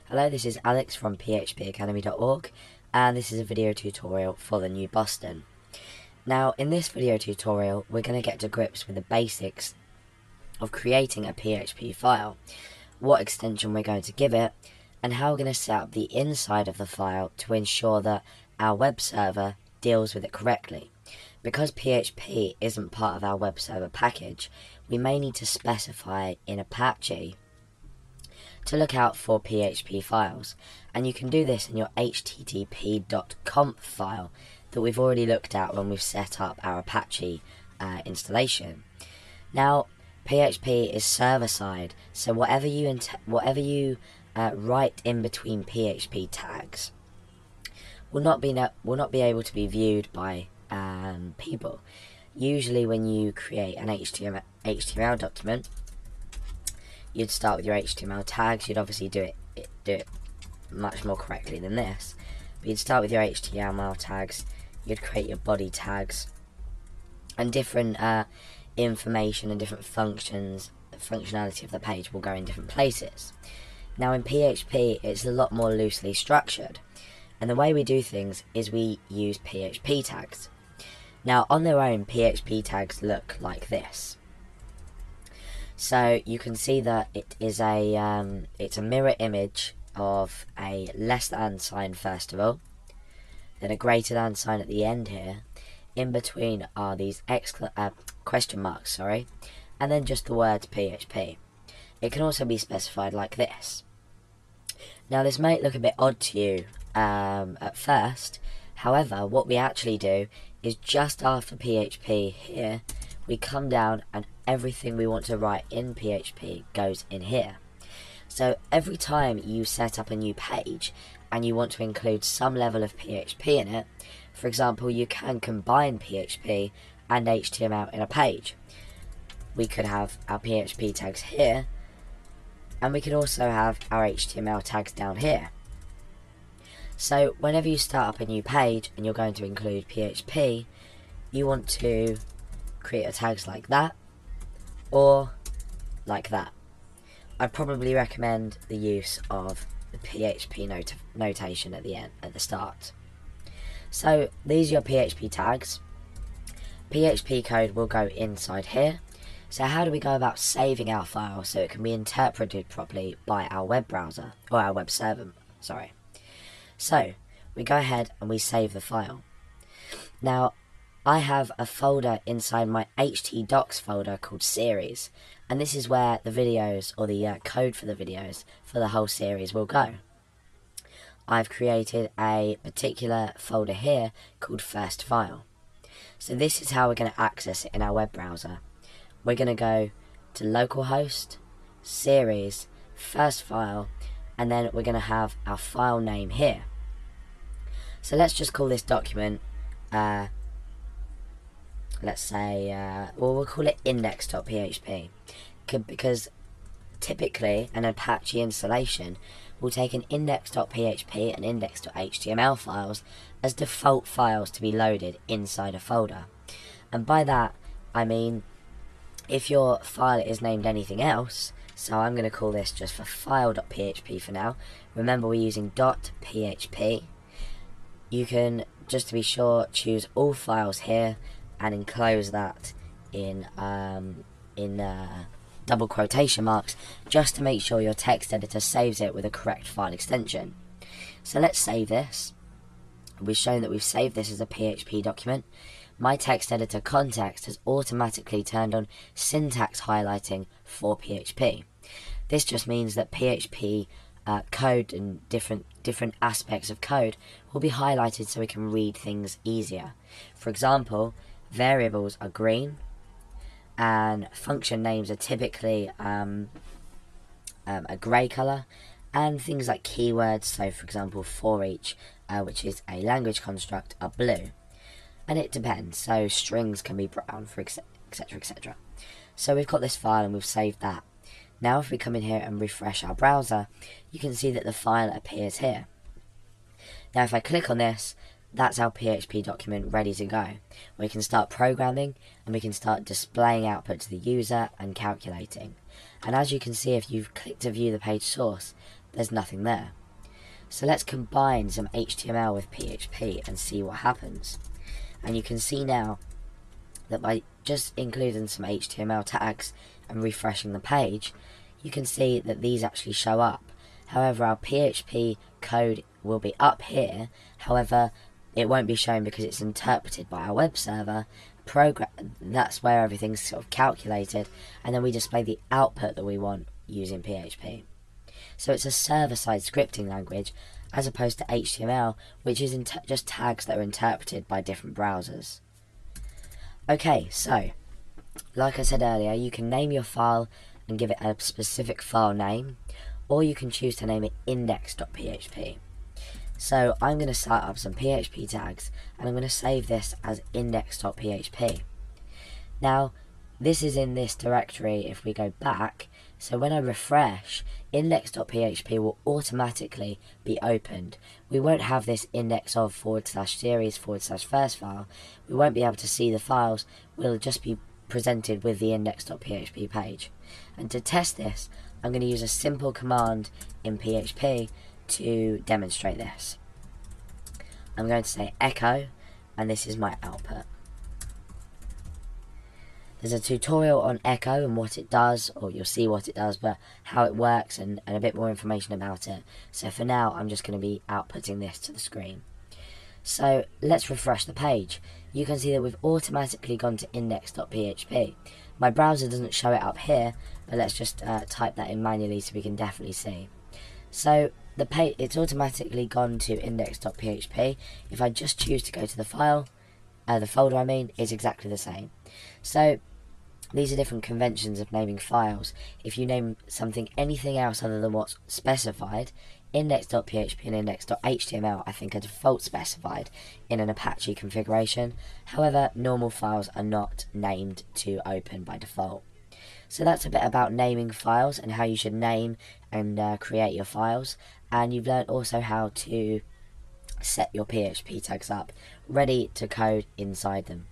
Hello, this is Alex from phpacademy.org, and this is a video tutorial for the new Boston. Now, in this video tutorial, we're going to get to grips with the basics of creating a PHP file, what extension we're going to give it, and how we're going to set up the inside of the file to ensure that our web server deals with it correctly. Because PHP isn't part of our web server package, we may need to specify in Apache to look out for PHP files, and you can do this in your http.conf file that we've already looked at when we've set up our Apache installation. Now, PHP is server-side, so whatever you write in between PHP tags will not be able to be viewed by people. Usually, when you create an HTML document, you'd start with your HTML tags. You'd obviously do it much more correctly than this, but you'd start with your HTML tags. You'd create your body tags, and different information and different functionality of the page will go in different places. Now, in PHP, it's a lot more loosely structured, and the way we do things is we use PHP tags. Now, on their own, PHP tags look like this. So you can see that it is it's a mirror image of a less than sign first of all, then a greater than sign at the end here. In between are these question marks, and then just the words PHP. It can also be specified like this. Now, this might look a bit odd to you at first. However, what we actually do is just after PHP here, we come down and everything we want to write in PHP goes in here. So every time you set up a new page and you want to include some level of PHP in it, for example, you can combine PHP and HTML in a page. We could have our PHP tags here, and we could also have our HTML tags down here. So whenever you start up a new page and you're going to include PHP, you want to create your tags like that or like that. I'd probably recommend the use of the PHP notation at the start. So these are your PHP tags. PHP code will go inside here. So how do we go about saving our file so it can be interpreted properly by our web browser, or our web server, So we go ahead and we save the file. Now, I have a folder inside my htdocs folder called series, and this is where the videos, or the code for the videos for the whole series, will go. I've created a particular folder here called first file. So this is how we're going to access it in our web browser. We're going to go to localhost, series, first file, and then we're going to have our file name here. So let's just call this document let's say, we'll call it index.php, because typically an Apache installation will take an index.php and index.html files as default files to be loaded inside a folder. And by that, I mean, if your file is named anything else, so I'm going to call this just for file.php for now. Remember, we're using .php. You can, just to be sure, choose all files here and enclose that in double quotation marks, just to make sure your text editor saves it with a correct file extension. So let's save this. We've shown that we've saved this as a PHP document. My text editor context has automatically turned on syntax highlighting for PHP. This just means that PHP code and different aspects of code will be highlighted so we can read things easier. For example, variables are green, and function names are typically a grey colour, and things like keywords, so for example for each, which is a language construct, are blue. And it depends, so strings can be brown, for etc, etc. So we've got this file and we've saved that. Now if we come in here and refresh our browser, you can see that the file appears here. Now if I click on this, that's our PHP document ready to go. We can start programming and we can start displaying output to the user and calculating. And as you can see, if you've clicked to view the page source, there's nothing there. So let's combine some HTML with PHP and see what happens. And you can see now that by just including some HTML tags and refreshing the page, you can see that these actually show up. However, our PHP code will be up here, however, it won't be shown because it's interpreted by our web server program. That's where everything's sort of calculated, and then we display the output that we want using PHP. So it's a server-side scripting language as opposed to HTML, which is just tags that are interpreted by different browsers. Okay, so like I said earlier, you can name your file and give it a specific file name, or you can choose to name it index.php. So I'm going to set up some PHP tags, and I'm going to save this as index.php. Now, this is in this directory if we go back, so when I refresh, index.php will automatically be opened. We won't have this index of /series/first file. We won't be able to see the files. We'll just be presented with the index.php page. And to test this, I'm going to use a simple command in PHP to demonstrate this. I'm going to say echo, and this is my output. There's a tutorial on echo and what it does, or you'll see what it does, but how it works and a bit more information about it. So for now, I'm just going to be outputting this to the screen. So let's refresh the page. You can see that we've automatically gone to index.php. My browser doesn't show it up here, but let's just type that in manually so we can definitely see. So the page, it's automatically gone to index.php. If I just choose to go to the file, the folder I mean, is exactly the same. So these are different conventions of naming files. If you name something anything else other than what's specified, index.php and index.html I think are default specified in an Apache configuration. However, normal files are not named to open by default. So that's a bit about naming files and how you should name and create your files. And you've learned also how to set your PHP tags up, ready to code inside them.